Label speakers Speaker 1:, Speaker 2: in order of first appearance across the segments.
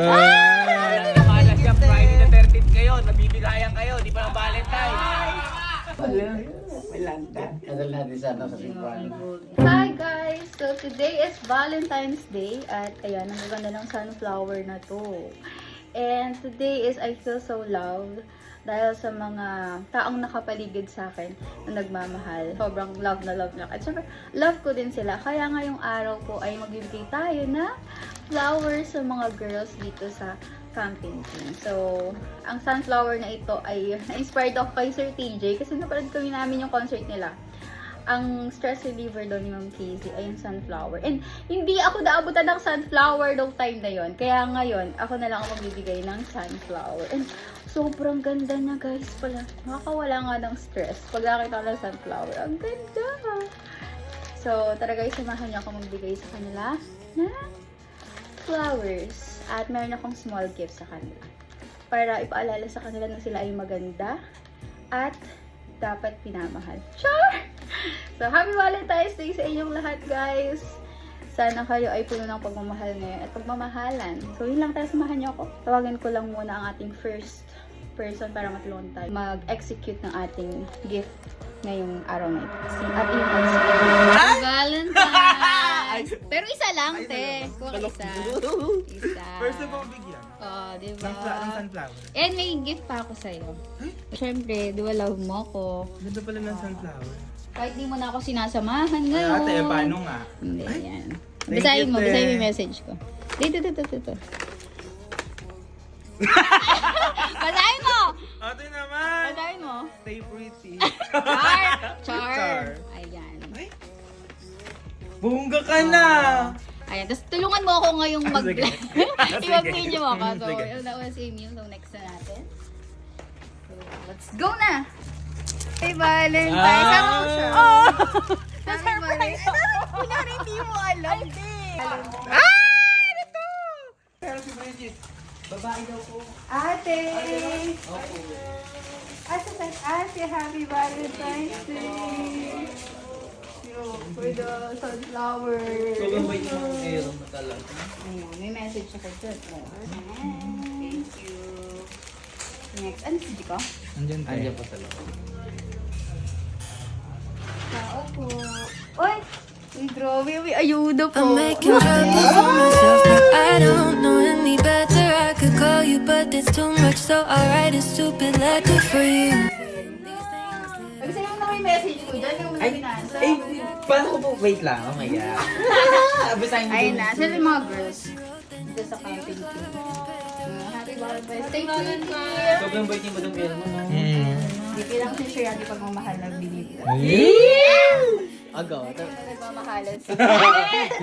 Speaker 1: Akala siya Friday the 13th kayo, nabibigayan kayo, di pa ng Valentine.
Speaker 2: Kasal natin sana sa simbahan.
Speaker 3: Hi guys! So today is Valentine's Day at ayan, ang ganda ng sunflower na to. And today is I feel so loved dahil sa mga taong nakapaligid sa akin na nagmamahal. Sobrang love na love niya. At syempre, love ko din sila. Kaya ngayong araw ko ay magbibigay tayo na flowers sa mga girls dito sa camping team. So, ang sunflower na ito ay na-inspired ako kay Sir TJ kasi napanood kami namin yung concert nila. Ang stress reliever daw ni Ma'am Casey ay yung sunflower. And hindi ako naabutan ng sunflower nung time na yon. Kaya ngayon, ako na lang ang magbibigay ng sunflower. And sobrang ganda niya guys pala. Nakakawala nga ng stress pag nakita ko ng sunflower. Ang ganda! So, tara guys, samahan niyo ako magbigay sa kanila na flowers. At meron akong small gift sa kanila. Para ipaalala sa kanila na sila ay maganda at dapat pinamahal. Sure! So, happy Valentine's Day sa inyong lahat, guys! Sana kayo ay puno ng pagmamahal ngayon at pagmamahalan. So, yun lang tayo. Samahan niyo ako. Tawagan ko lang muna ang ating first person para matulungan tayo mag-execute ng ating gift ngayong araw na ito. Si Ate Valentine's! Pero isa lang, te. Kuha isa. Isa.
Speaker 1: First of all, bigyan.
Speaker 3: Oh, diba?
Speaker 1: Ng sunflower.
Speaker 3: And may gift pa ako sa'yo. Siyempre, di ba love mo ko?
Speaker 1: Ganda pala ng sunflower.
Speaker 3: Kahit di mo na ako sinasamahan ngayon.
Speaker 1: Ate, paano nga?
Speaker 3: Hindi, yan.
Speaker 1: Thank
Speaker 3: Basahin
Speaker 1: you,
Speaker 3: mo,
Speaker 1: te.
Speaker 3: basahin mo yung message ko. Dito. Basahin mo!
Speaker 1: Ate naman!
Speaker 3: Basahin mo.
Speaker 1: Stay pretty.
Speaker 3: Char. Ayan.
Speaker 1: Ay! Bongga ka na!
Speaker 3: Ayan, tapos tulungan mo ako ngayong
Speaker 1: Sige.
Speaker 3: i-mag-video ako. So,
Speaker 1: Sige.
Speaker 3: that was Emil. So, next na natin. So, let's go na! Hey, Valentine! Sama mo siya. Oh! Happy Valentine! Kunyari, hindi mo alam.
Speaker 1: Ay! Ito! Pero si Bridget, babae daw po.
Speaker 3: Ate!
Speaker 1: Opo.
Speaker 3: Ate, happy Valentine's Day! For the sunflower.
Speaker 2: Sobrang bait mo ngayon na talaga.
Speaker 3: Ayun, may message ako dyan. Thank you. Next, ano si Jiko?
Speaker 1: Andiyan tayo.
Speaker 2: Andiyan pa sa loob.
Speaker 3: Tao po. Uy! Uy, grabe. May ayuda po.
Speaker 4: I'm making trouble for myself, but I don't know any better. I could call you, but it's too much, so I'll write a stupid letter for you.
Speaker 3: Kasi yung na may message ko dyan, yung
Speaker 2: Ay,
Speaker 3: binasa.
Speaker 2: paano ko po? Wait lang, oh my God. Basahin mo
Speaker 3: Ayun
Speaker 2: din.
Speaker 3: na, sila yung mga girls. Dito sa camping team. Happy Valentine's Day to you.
Speaker 2: Sobrang bait niya ba ng pera mo, no?
Speaker 3: Hindi lang si Shea, di pagmamahal na binili.
Speaker 2: Agaw.
Speaker 3: Nagmamahalan siya.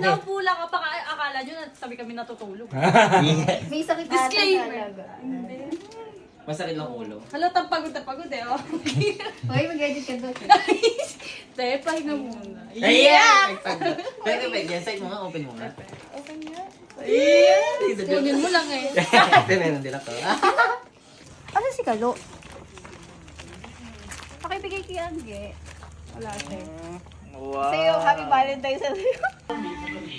Speaker 5: Napula ka pa, akala nyo na sabi kami natutulog.
Speaker 3: May sakit ata
Speaker 5: Disclaimer.
Speaker 3: talaga.
Speaker 2: Masakit lang ulo.
Speaker 5: Halatang pagod na pagod eh. Oh.
Speaker 3: Hoy, mag-edit ka doon.
Speaker 5: Te, pahinga muna.
Speaker 2: Ayan! Pero yan, side mo nga, open mo nga.
Speaker 3: Okay nga.
Speaker 5: Kunin mo lang eh.
Speaker 2: Meron din ako.
Speaker 3: Ano si Kalo? Pakibigay kay Angge. Wala siya.
Speaker 1: Wow!
Speaker 3: Sa'yo, happy Valentine's sa'yo.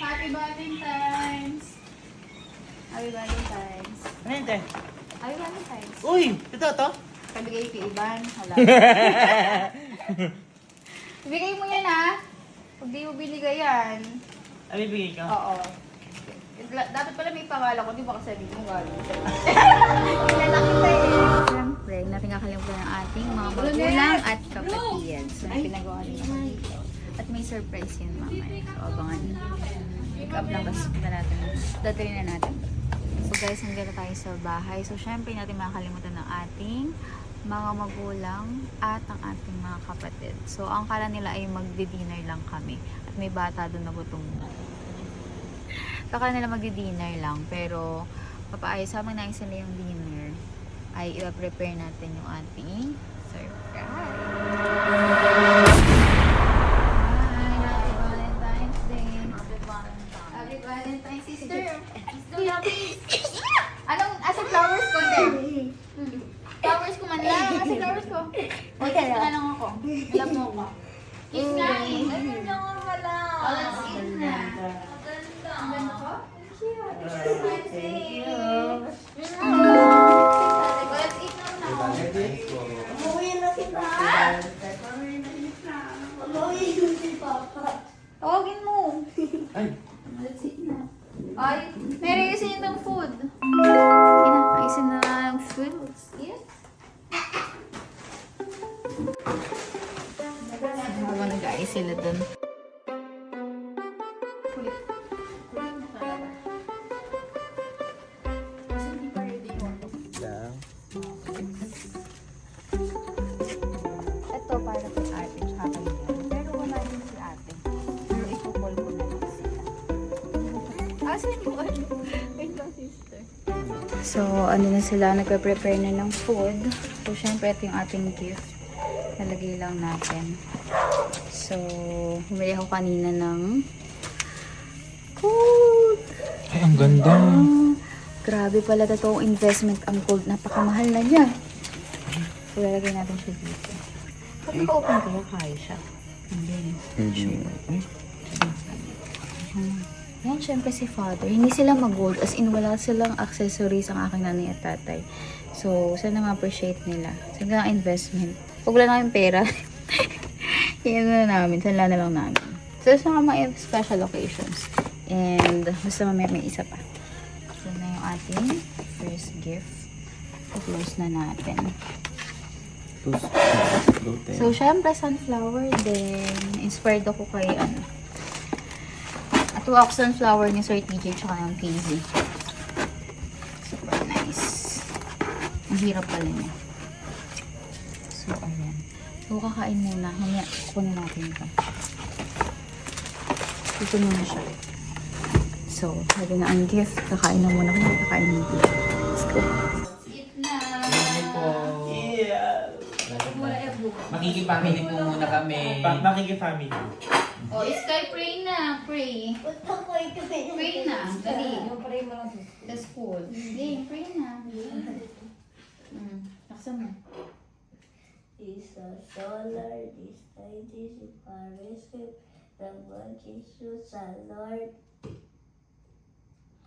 Speaker 3: Happy Valentine's. Happy Valentine's.
Speaker 1: Ano yun, te?
Speaker 3: Happy Valentine's.
Speaker 1: Uy! Ito, to?
Speaker 3: Pabigay kay Ivan. Wala. Ibigay mo yan ha. Pag di mo binigay yan.
Speaker 1: Ano ibigay ka?
Speaker 3: Oo. Dapat pala may pangalan ko, di ba kasi sabihin mo galing. Lalaki tayo. Siyempre, natin kakalimutan ng ating mga magulang at kapatid. So, may pinagawa nila dito. At may surprise yan mamaya. So, abangan nyo. Pick up lang kasi na natin. Dadali na natin. So guys, nandito tayo sa bahay. So, syempre, natin makakalimutan ng ating mga magulang at ang ating mga kapatid. So, ang kala nila ay magdi-dinner lang kami. At may bata doon na gutom na. Saka nila magdi-dinner lang, pero papaayos habang nais nila yung dinner, ay i-prepare natin yung ating surprise. Hi! Happy Valentine's Day! Happy Valentine's, sister! Sister, please! Anong, asa flowers ko, hindi? Flowers ko man lang, asa flowers ko? O, kiss mo na lang ako. Alam mo ako. Kiss nga eh! Ayun lang ako pala! Oh, let's eat na! Ang ganda ko? Thank you. So, ano na sila, nagpe-prepare na ng food. So, syempre, ito yung ating gift. Nalagay lang natin. So, bumili ako kanina ng gold.
Speaker 2: Ay, ang ganda.
Speaker 3: Grabe pala totoong investment ang gold. Napakamahal na niya. So, lalagay natin siya dito. Pag naka-open kaya, kaya siya. Hindi. Yan, syempre si father. Hindi sila mag-gold. As in, wala silang accessories ang aking nanay at tatay. So, sana ma-appreciate nila. Sana ang investment. Pag wala namin pera, yan na namin. Sanla na lang namin. So, sa mga special occasions. And, basta mamaya may isa pa. So, na yung ating first gift. I-close na natin. So, syempre, sunflower din. Inspired ako kay, ito ako sunflower ni Sir TJ tsaka ng PZ. Super nice. Ang hirap pala niya. So, ayan. So, kakain muna. Mamaya, kukunin natin ito. Ito muna siya. So, lagyan na ang gift. Kakain na muna kung kakain ng gift. Let's go. Eat na!
Speaker 2: Makikipamili po muna kami.
Speaker 1: Makikifamily.
Speaker 3: Oh, Sky, pray na. Pray. Pray na. Dali. Sa school. Hindi, pray na. Laksan mo.
Speaker 6: Is a solar, this night is a Paris, the Lord Jesus, our Lord.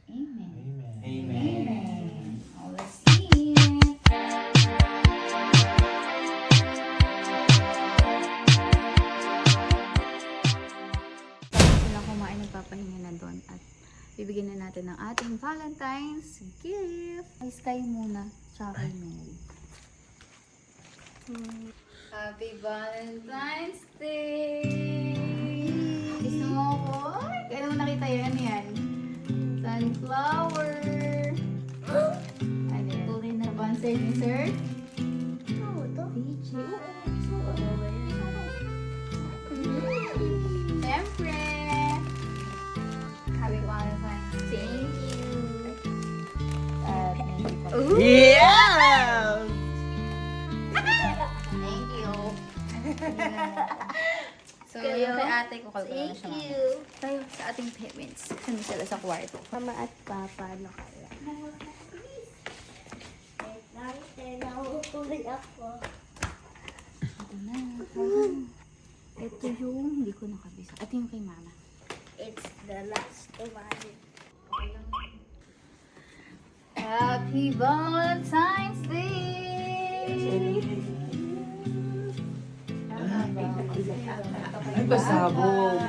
Speaker 3: Amen.
Speaker 1: Amen.
Speaker 3: Amen. Oh, let's eat. Sila kumain, nagpapahinga na doon at bibigyan na natin ng ating Valentine's gift. Ay, Sky muna, tsaka kay Mary. Happy Valentine's Day! Gusto mo ako? Kailan mo nakita yan? Yan. Sunflower! Ano yan? Tuloy na sponsor ni Sir?
Speaker 6: Oh, ito.
Speaker 3: PJ. Siyempre! Happy Valentine's Day!
Speaker 6: Thank you.
Speaker 3: At hindi pa.
Speaker 2: Yeah!
Speaker 3: Thank you. So, yung kay ate ko, kalbo na
Speaker 6: Thank
Speaker 3: siya.
Speaker 6: you.
Speaker 3: Tayo sa ating parents. Saan sila sa kwarto?
Speaker 6: Mama at Papa, ano kaya? Wait lang, nahuhuli ako.
Speaker 3: Ito na. Ito yung hindi ko nakabisa. Ito yung kay mama.
Speaker 6: It's the last one.
Speaker 3: Happy Valentine's Day!
Speaker 2: Ay, pasabog.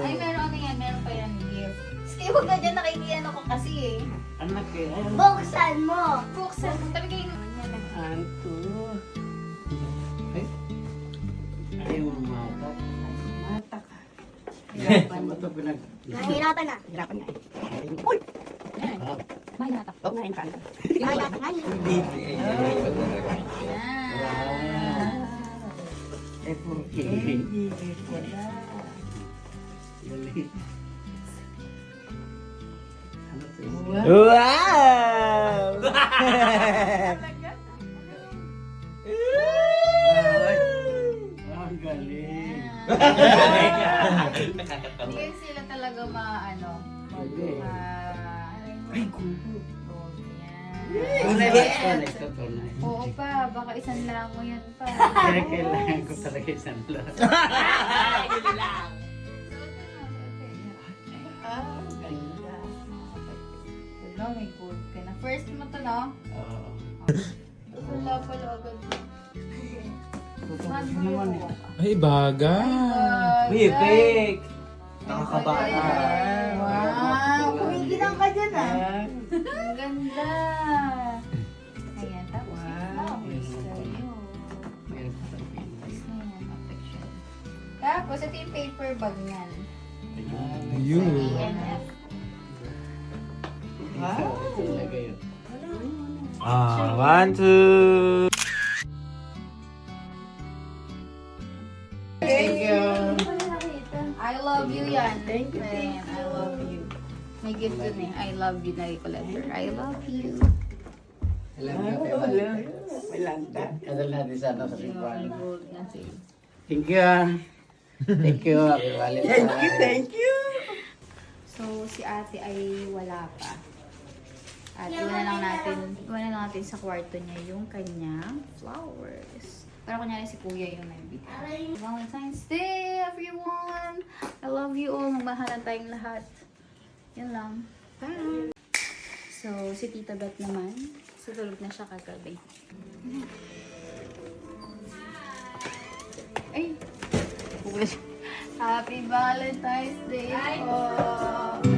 Speaker 3: Ay, meron ano yan. Meron pa yan gift. Sige, huwag na dyan nakikiano ko kasi eh.
Speaker 1: Anak eh.
Speaker 6: Buksan mo!
Speaker 3: Buksan. Tabi kayo naman yan.
Speaker 1: Anto. Ay. Ayaw mo mata. Mata ka. Hirapan mo ito pinag...
Speaker 6: Nahihirapan na.
Speaker 1: Hirapan na.
Speaker 3: May nata.
Speaker 1: Oo, ngayon ka.
Speaker 6: Nahihirapan na.
Speaker 1: Hindi. Eh, po. Ano to?
Speaker 2: Wow!
Speaker 1: Ang galing.
Speaker 3: Hindi sila talaga maano.
Speaker 1: Ay, kubo.
Speaker 3: Yan.
Speaker 1: Tunay ba? Tunay ito, tunay.
Speaker 3: Oo pa, baka isang lang mo yan pa.
Speaker 1: Kaya kailangan ko talaga isang lahat. Ah, ganda.
Speaker 3: Wala, may gold ka na. First mo to, no?
Speaker 1: Oo.
Speaker 3: Wala pala agad.
Speaker 1: Ano naman eh.
Speaker 2: Ay, bagay.
Speaker 1: Uy, fake!
Speaker 2: Nakakabata.
Speaker 3: Wow! Kumikinang ka dyan, ah.
Speaker 1: Ah,
Speaker 3: Ang ganda. Ayan, tapos
Speaker 1: Wow.
Speaker 3: flowers sa'yo.
Speaker 1: meron pa tayo.
Speaker 3: Ayan, affection. Tapos, ito yung paper bag niyan.
Speaker 2: Ayun.
Speaker 3: ENF.
Speaker 1: Wow! Talaga yun.
Speaker 2: Ah, 1, 2.
Speaker 1: Thank you.
Speaker 3: I love you yan. Thank you. I love you. May may gift dun eh. I love you na letter. I love you.
Speaker 2: Alam mo,
Speaker 1: Ay, wala. Malanda.
Speaker 2: Adal natin sa ano sa Singapore.
Speaker 3: Gold na siya.
Speaker 1: Thank you.
Speaker 2: Thank you. Happy Valentine's.
Speaker 1: Thank you, thank you.
Speaker 3: So, si ate ay wala pa. At iwan na lang natin sa kwarto niya yung kanyang flowers. Pero kunyari si kuya yung nagbigay. Valentine's Day, everyone! I love you all. Magmahalan tayong lahat. Yan lang. Bye! So, si Tita Beth naman, tutulog na siya kagabi. Ay! Happy Valentine's Day po!